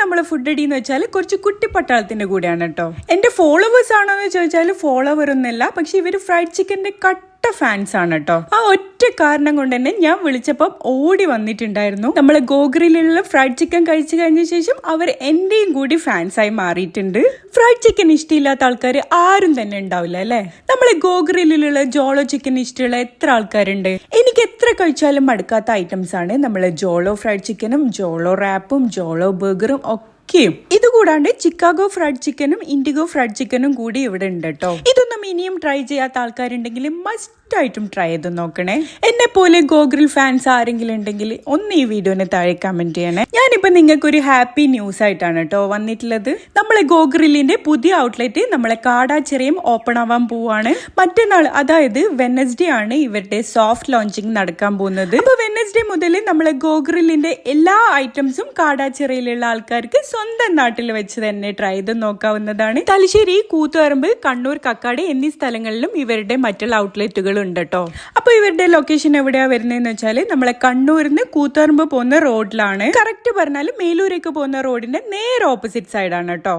നമ്മളെ ഫുഡ് അടി എന്ന് വെച്ചാൽ കുറച്ച് കുട്ടി പട്ടാളത്തിന്റെ കൂടെയാണ് കേട്ടോ. എന്റെ ഫോളോവേഴ്സ് ആണോ എന്ന് ചോദിച്ചാൽ ഫോളോവർ ഒന്നല്ല, പക്ഷെ ഇവര് ഫ്രൈഡ് ചിക്കന്റെ ഫാൻസ് ആണ് കേട്ടോ. ആ ഒറ്റ കാരണം കൊണ്ട് തന്നെ ഞാൻ വിളിച്ചപ്പം ഓടി വന്നിട്ടുണ്ടായിരുന്നു. നമ്മളെ ഗോഗ്രിലുള്ള ഫ്രൈഡ് ചിക്കൻ കഴിച്ചു കഴിഞ്ഞ ശേഷം അവർ എന്റെയും കൂടി ഫാൻസ് ആയി മാറിയിട്ടുണ്ട്. ഫ്രൈഡ് ചിക്കൻ ഇഷ്ടമില്ലാത്ത ആൾക്കാർ ആരും തന്നെ ഉണ്ടാവില്ല അല്ലെ. നമ്മളെ ഗോഗ്രിലുള്ള ജോളോ ചിക്കൻ ഇഷ്ടമുള്ള എത്ര ആൾക്കാരുണ്ട്? എനിക്ക് എത്ര കഴിച്ചാലും മടുക്കാത്ത ഐറ്റംസ് ആണ് നമ്മളെ ജോളോ ഫ്രൈഡ് ചിക്കനും ജോളോ റാപ്പും ജോളോ ബർഗറും ഒക്കെ. ഇതുകൂടാണ്ട് ചിക്കാഗോ ഫ്രൈഡ് ചിക്കനും ഇൻഡിഗോ ഫ്രൈഡ് ചിക്കനും കൂടി ഇവിടെ ഉണ്ട് കേട്ടോ. ഇതൊന്നും ഇനിയും ട്രൈ ചെയ്യാത്ത ആൾക്കാരുണ്ടെങ്കിൽ മസ്റ്റ് ആയിട്ടും ട്രൈ ചെയ്ത് നോക്കണേ. എന്നെ പോലെ ഗോഗ്രിൽ ഫാൻസ് ആരെങ്കിലും ഉണ്ടെങ്കിൽ ഒന്ന് ഈ വീഡിയോനെ താഴെ കമന്റ് ചെയ്യണേ. ഞാനിപ്പോ നിങ്ങൾക്ക് ഒരു ഹാപ്പി ന്യൂസ് ആയിട്ടാണ് കേട്ടോ വന്നിട്ടുള്ളത്. നമ്മളെ ഗോഗ്രിലിന്റെ പുതിയ ഔട്ട്ലെറ്റ് നമ്മളെ കാടാച്ചിറയും ഓപ്പൺ ആവാൻ പോവാണ്. മറ്റന്നാൾ, അതായത് വെനസ്ഡേ ആണ് ഇവരുടെ സോഫ്റ്റ് ലോഞ്ചിങ് നടക്കാൻ പോകുന്നത്. അപ്പൊ വെനസ്ഡേ മുതൽ നമ്മളെ ഗോഗ്രിലിന്റെ എല്ലാ ഐറ്റംസും കാടാച്ചിറയിലുള്ള ആൾക്കാർക്ക് സ്വന്തം നാട്ടിൽ വെച്ച് തന്നെ ട്രൈ ചെയ്ത് നോക്കാവുന്നതാണ്. തലശ്ശേരി, കൂത്തുപറമ്പ്, കണ്ണൂർ, കക്കാട് എന്നീ സ്ഥലങ്ങളിലും ഇവരുടെ മറ്റുള്ള ഔട്ട്ലെറ്റുകൾ ഉണ്ട് കേട്ടോ. അപ്പൊ ഇവരുടെ ലൊക്കേഷൻ എവിടെയാ വരുന്നതെന്ന് വെച്ചാല് നമ്മളെ കണ്ണൂരിന്ന് കൂത്തുപറമ്പ് പോകുന്ന റോഡിലാണ്. കറക്റ്റ് പറഞ്ഞാൽ മേലൂരേക്ക് പോകുന്ന റോഡിന്റെ നേരെ ഓപ്പോസിറ്റ് സൈഡാണ് കേട്ടോ.